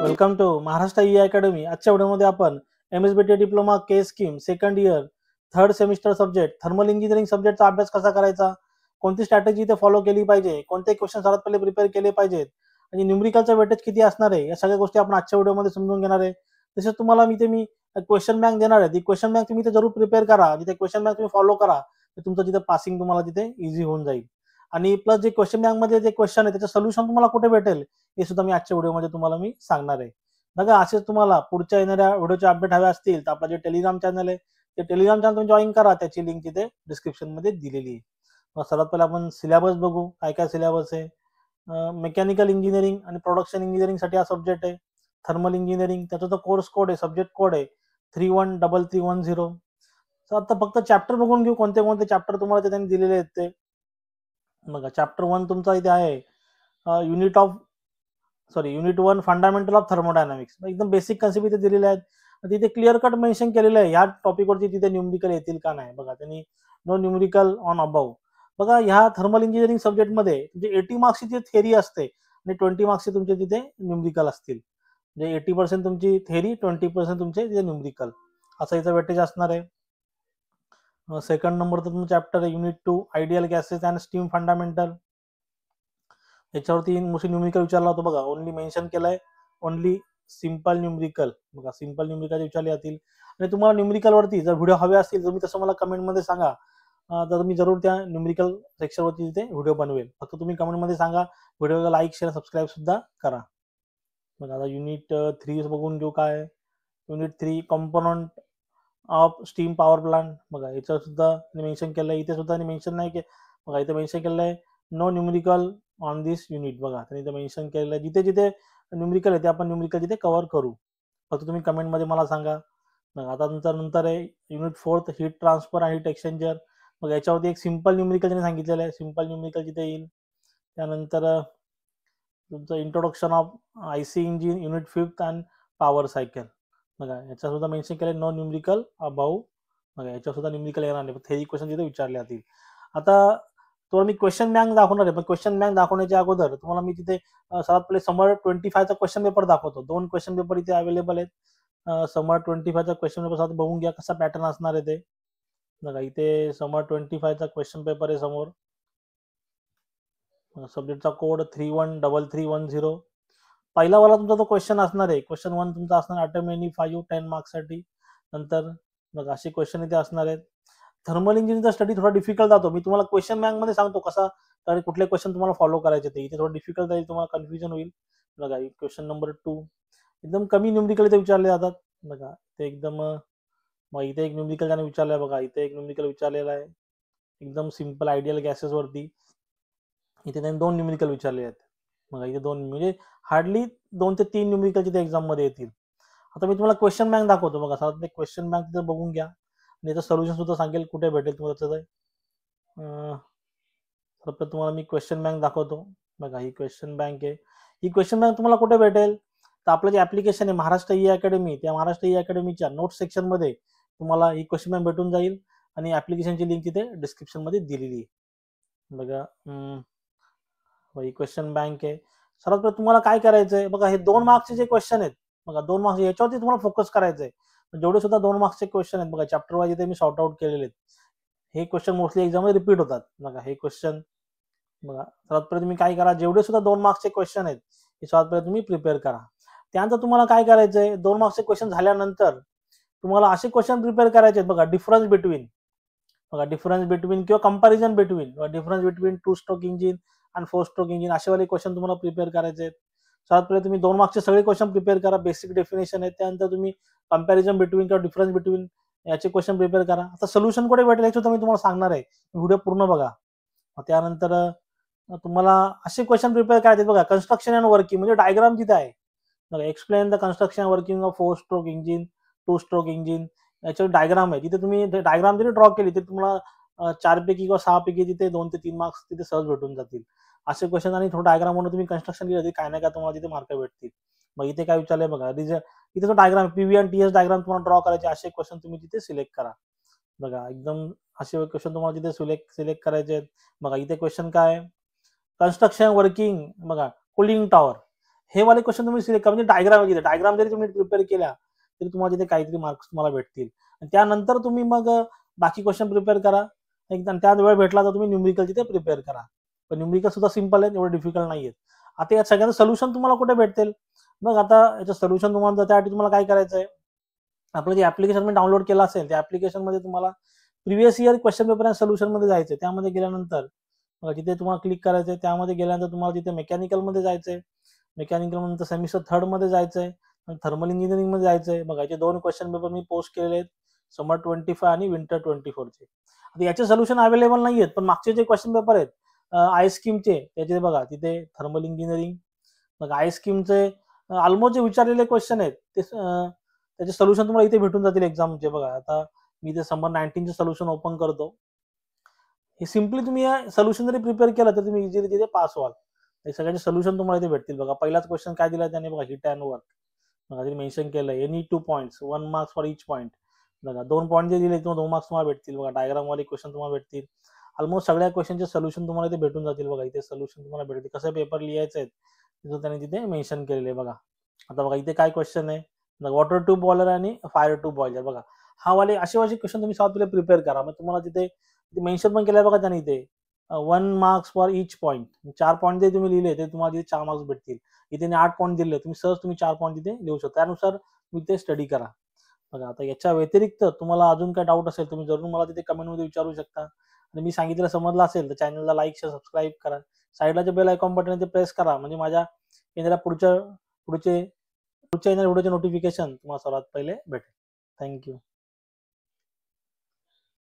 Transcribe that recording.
Welcome to Maharashtra E academy. आजच्या व्हिडिओमध्ये आपण MSBT diploma K scheme second year third semester subject thermal engineering सब्जेक्टचा अभ्यास कसा करायचा, कोणती स्ट्रॅटेजी इथे फॉलो केली पाहिजे, कोणते क्वेश्चन सर्वात पहिले प्रिपेअर केले पाहिजेत आणि न्यूमेरिकलचा वेटेज किती असणार आहे, या सगळ्या गोष्टी आपण आजच्या व्हिडिओमध्ये समजून घेणार आहे। तसेच तुम्हाला मी क्वेश्चन बँक देणार आहे। ती क्वेश्चन बँक तुम्ही इथे जरूर प्रिपेअर करा। जिथे क्वेश्चन बँक तुम्ही फॉलो करा तर तुमचं तिथे पासिंग तुम्हाला तिथे इझी होऊन जाईल। आणि प्लस जे क्वेश्चन बँक मध्ये जे क्वेश्चन आहे त्याचं सोल्युशन तुम्हाला कुठे भेटेल हे सुद्धा मी आजच्या व्हिडिओमध्ये तुम्हाला मी सांगणार आहे। बघा, असेच तुम्हाला पुढच्या येणाऱ्या व्हिडिओचे अपडेट हवे असतील तर आपला जे टेलिग्राम चॅनल आहे ते टेलिग्राम चॅनल तुम्ही जॉईन करा। त्याची लिंक तिथे डिस्क्रिप्शन मध्ये दिलेली आहे। मग सर्वात पहिले आपण सिलेबस बघू, काय काय सिलेबस आहे। मेकॅनिकल इंजिनिअरिंग आणि प्रोडक्शन इंजिनिअरिंग साठी हा सब्जेक्ट आहे। थर्मल इंजिनिअरिंग त्याचा जो कोर्स कोड आहे, सब्जेक्ट कोड आहे 313310। तर आता फक्त चॅप्टर बघून घेऊ, कोणते कोणते चॅप्टर तुम्हाला त्यांनी दिलेले आहेत ते बघा। चॅप्टर 1 तुमचा इथे आहे युनिट 1 फंडामेंटल ऑफ थर्मोडायनामिक्स। एकदम बेसिक कन्सेप्ट इथे दिलेले आहेत। तिथे क्लिअर कट मेन्शन केलेलं आहे ह्या टॉपिकवरती तिथे न्यूमेरिकल येतील का नाही। बघा, त्यांनी नो न्यूमेरिकल ऑन अबाव। बघा, ह्या थर्मल इंजिनिअरिंग सब्जेक्टमध्ये म्हणजे 80 मार्क्सची जी थेअरी असते आणि 20 मार्क्सचे तुमचे तिथे न्यूमेरिकल असतील। म्हणजे 80% तुमची थेअरी, 20% तुमचे तिथे न्यूमेरिकल, असं याचं वेटेज असणार आहे। सेकंड नंबर तर तुमचं चॅप्टर आहे unit 2 ideal gases and steam fundamental. याच्यावरती मोस्टली न्यूमेरिकल विचारला होता। बघा, ओनली मेन्शन केलंय ओनली सिंपल न्यूमेरिकल। बघा, सिंपल न्यूमेरिकल विचारले जातील। आणि तुम्हाला न्यूमेरिकल वरती जर व्हिडिओ हवे असतील तर मी तसं मला कमेंट मध्ये सांगा, तर मी जरूर त्या न्यूमेरिकल सेक्शन वरती तिथे व्हिडिओ बनवेल। फक्त तुम्ही कमेंट मध्ये सांगा, व्हिडिओला लाईक शेअर सबस्क्राईब सुद्धा करा। बघा, आता युनिट 3 बघून घेऊ काय। Unit 3 component of steam power plant. बघा, याच्यावर सुद्धा मेन्शन केलंय, इथे सुद्धा मेन्शन नाही के। बघा, इथे मेन्शन केलेलं आहे no numerical on this unit. बघा, त्यांनी इथे मेन्शन केलेलं आहे जिथे जिथे न्यूमेरिकल आहे ते आपण न्यूमेरिकल तिथे कव्हर करू। फक्त तुम्ही कमेंट मध्ये मला सांगा। बघा, आता नंतर आहे युनिट 4 हीट ट्रान्सफर आणि हीट एक्सचेंजर। मग याच्यावरती एक सिंपल न्यूमेरिकल त्यांनी सांगितलेलं आहे, सिंपल न्यूमेरिकल तिथे येईल। त्यानंतर तुमचं introduction of IC engine unit 5 and power cycle. बघा, याचा सुद्धा मेन्शन केलं नो न्यूमेरिकल अबाव। बघा, याच्या सुद्धा न्यूमेरिकल येणार नाही, थेरी क्वेश्चन तिथे विचारले जातील। आता तुम्हाला मी क्वेश्चन बँक दाखवणार आहे, पण क्वेश्चन बँक दाखवण्याच्या अगोदर तुम्हाला मी तिथे सर्वात पहिले समर 25 चा क्वेश्चन पेपर दाखवतो। 2 क्वेश्चन पेपर इथे अवेलेबल आहेत। समर 25 चा क्वेश्चन पेपर बघून घ्या कसा पॅटर्न असणार आहे ते। बघा, इथे समर 25 चा क्वेश्चन पेपर आहे समोर। सब्जेक्टचा कोड 313310। पहिला वाला तुमचा तो क्वेश्चन असणार आहे, क्वेश्चन 1 तुमचा असणार ऑटोमेनी 5-10 मार्क्स साठी। नंतर बघा, असे क्वेश्चन इथे असणार आहेत। थर्मल इंजिनिअरिंगचा स्टडी थोडा डिफिकल्ट जातो। मी तुम्हाला क्वेश्चन बँक मध्ये सांगतो कसा, तर कुठले क्वेश्चन तुम्हाला फॉलो करायचे ते। इथे थोडं डिफिकल्ट जाईल, तुम्हाला कन्फ्युजन होईल। बघा, क्वेश्चन नंबर 2 एकदम कमी न्यूमेरिकल इथे विचारले जातात। बघा, ते एकदम मग इथे एक न्यूमेरिकल त्याने विचारलंय। बघा, इथे एक न्यूमेरिकल विचारलेला आहे एकदम सिंपल आयडियल गॅसेस वरती। इथे त्यांनी 2 न्यूमेरिकल विचारले आहेत। बघा, इथे 2 म्हणजे हार्डली 2 ते 3 न्यूमेरिकल तिथे एक्झाम मध्ये येतील। आता मी तुम्हाला क्वेश्चन बँक दाखवतो। बघा, साधारण क्वेश्चन बँक तिथे बघून घ्या आणि याचं सोल्युशन सुद्धा सांगेल कुठे भेटेल तुम्हाला। फक्त तुम्हाला मी क्वेश्चन बँक दाखवतो। बघा, ही क्वेश्चन बँक आहे। ही क्वेश्चन बँक तुम्हाला कुठे भेटेल तर आपलं जे ऍप्लिकेशन आहे महाराष्ट्र ई अकॅडमी, त्या महाराष्ट्र ई अकॅडमीच्या नोट्स सेक्शन मध्ये तुम्हाला ही क्वेश्चन बँक भेटून जाईल आणि ऍप्लिकेशनची लिंक तिथे डिस्क्रिप्शन मध्ये दिलेली आहे। बघा, ही क्वेश्चन बँक आहे। सर्वात पहिले तुम्हाला काय करायचंय, बघा हे 2 मार्क्सचे जे क्वेश्चन आहेत, बघा 2 मार्क्स याच्यावरती तुम्हाला फोकस करायचंय। जेवढे सुद्धा 2 मार्क्सचे क्वेश्चन आहेत, बघा चॅप्टर वाईज इथे मी सॉर्ट आउट केलेले आहेत। हे क्वेश्चन मोस्टली एक्झाम मध्ये रिपीट होतात। बघा, हे क्वेश्चन बघा, सर्वात पहिले तुम्ही काय करा, जेवढे सुद्धा 2 मार्क्सचे क्वेश्चन आहेत हे सर्वात पहिले तुम्ही प्रिपेअर करा। त्यानंतर तुम्हाला काय करायचंय, 2 मार्क्सचे क्वेश्चन झाल्यानंतर तुम्हाला असे क्वेश्चन प्रिपेअर करायचे आहेत। बघा, डिफरन्स बिटवीन, बघा डिफरन्स बिटवीन किंवा comparison between, difference between 2 stroke engine आणि 4 स्ट्रोक इंजिन, असे वाले क्वेश्चन तुम्हाला प्रिपेअर करायचे आहेत। सर्वात पहिले तुम्ही 2 मार्क्सचे सगळे क्वेश्चन प्रिपेअर करा, बेसिक डेफिनेशन आहे। त्यानंतर तुम्ही कंपॅरिझन बिटवीन किंवा डिफरन्स बिटवीन याचे क्वेश्चन प्रिपेअर करा। आता सोल्युशन कुठे भेटेल याचं मी तुम्हाला सांगणार आहे, व्हिडिओ पूर्ण बघा। त्यानंतर तुम्हाला असे क्वेश्चन प्रिपेअर करायचे। बघा, कन्स्ट्रक्शन अँड वर्किंग म्हणजे डायग्राम जिथे आहे, बघा explain the construction working of 4 stroke engine 2 stroke engine, याच्यावर डायग्राम आहे। तिथे तुम्ही डायग्राम जरी ड्रॉ केली तरी तुम्हाला 4 पैकी किंवा 6 पैकी तिथे 2 ते 3 मार्क्स तिथे सहज भेटून जातील असे क्वेश्चन। आणि थोडं डायग्राम म्हणून तुम्ही कन्स्ट्रक्शन केलं तरी काय ना काय तुम्हाला तिथे मार्क भेटतील। मग इथे काय विचारलंय बघा, इथे जो डायग्राम पीव्ही आणि टीएस डायग्राम तुम्हाला ड्रॉ करायचे, असे क्वेश्चन तुम्ही तिथे सिलेक्ट करा। बघा, एकदम असे क्वेश्चन तुम्हाला तिथे सिलेक्ट करायचे आहेत। बघा, इथे क्वेश्चन काय आहे, कन्स्ट्रक्शन वर्किंग, बघा कूलिंग टॉवर, हे वाले क्वेश्चन तुम्ही सिलेक्ट करा, म्हणजे डायग्राम जरी तुम्ही प्रिपेअर केल्या तरी तुम्हाला तिथे काहीतरी मार्क्स तुम्हाला भेटतील. आणि त्यानंतर तुम्ही मग बाकी क्वेश्चन प्रिपेअर करा. एकदम त्यात वेळ भेटला तर तुम्ही न्यूमेरिकल तिथे प्रिपेअर करा. पण न्यूमेरिकल सुद्धा सिंपल आहे, एवढे डिफिकल्ट नाहीये. आता या सगळ्यांचं सोल्युशन तुम्हाला कुठे भेटतील? मग आता याचं सोल्युशन तुम्हाला त्यासाठी तुम्हाला काय करायचं आहे, आपलं जे ऍप्लिकेशन मी डाउनलोड केलं असेल त्या ऍप्लिकेशन मध्ये तुम्हाला प्रिव्हियस इयर क्वेश्चन पेपर आणि सोल्युशन मध्ये जायचं. त्यामध्ये गेल्यानंतर तिथे तुम्हाला क्लिक करायचंय. त्यामध्ये गेल्यानंतर तुम्हाला तिथे मेकॅनिकल मध्ये जायचंय. मेकॅनिकल नंतर सेमिस्टर थर्ड मध्ये जायचंय. थर्मल इंजिनिअरिंग मध्ये जायचंय. बघा याचे 2 क्वेश्चन पेपर मी पोस्ट केलेले आहेत, समर 25 आणि विंटर 24 चे. आता याचे सोल्युशन अवेलेबल नाही आहेत, पण मागचे जे क्वेश्चन पेपर आहेत आय स्कीमचे त्याचे बघा तिथे थर्मल इंजिनिअरिंग, बघा आय स्कीमचे ऑलमोस्ट जे विचारलेले क्वेश्चन आहेत ते त्याचे सोल्युशन तुम्हाला इथे भेटून जातील एक्झामचे. बघा आता मी ते समर 19 चे सोल्युशन ओपन करतो. हे सिम्पली तुम्ही सोल्युशन जरी प्रिपेअर केलं तर तुम्ही इझिली तिथे पास व्हाल. हे सगळ्यांचे सोल्युशन तुम्हाला इथे भेटतील. बघा पहिलाच क्वेश्चन काय दिला त्याने, बघा हिट अँड वर्क. बघा तिथे मेन्शन केलं any 2 points 1 marks for each point. बघा 2 पॉइंट जे दिले तुम्हाला 2 मार्क्स तुम्हाला भेटतील. बघा डायग्राम वाले क्वेश्चन तुम्हाला भेटतील. ऑलमोस्ट सगळ्या क्वेश्चनचे सोल्युशन तुम्हाला इथे भेटून जातील. बघा इथे सोल्युशन तुम्हाला भेटतील, कसं पेपर लिहायचं आहे तिथं त्याने तिथे मेन्शन केलेले. बघा आता बघा इथे काय क्वेश्चन आहे, वॉटर टू बॉयलर आणि फायर टू बॉयलर. बघा हा वाले असे क्वेश्चन तुम्ही सात प्रिपेअर करा. मग तुम्हाला तिथे मेन्शन पण केलं बघा त्याने इथे 1 marks for each point. 4 point जे तुम्ही लिहिले ते तुम्हाला तिथे 4 मार्क्स भेटतील. इथे 8 पॉईंट दिले, तुम्ही सहज तुम्ही 4 पॉईंट तिथे लिहू शकता. त्यानुसार तुम्ही ते स्टडी करा. बघा आता याच्या व्यतिरिक्त तुम्हाला अजून काय डाऊट असेल तुम्ही जरूर मला तिथे कमेंटमध्ये विचारू शकता. आणि मी सांगितलं समजलं असेल तर चॅनलला लाईक शेअर सबस्क्राईब करा. साईडला जे बेल आयकॉन बटन आहे ते प्रेस करा, म्हणजे माझ्या येणाऱ्या पुढच्या येणाऱ्या व्हिडिओचे नोटिफिकेशन तुम्हाला सर्वात पहिले भेटेल. थँक्यू.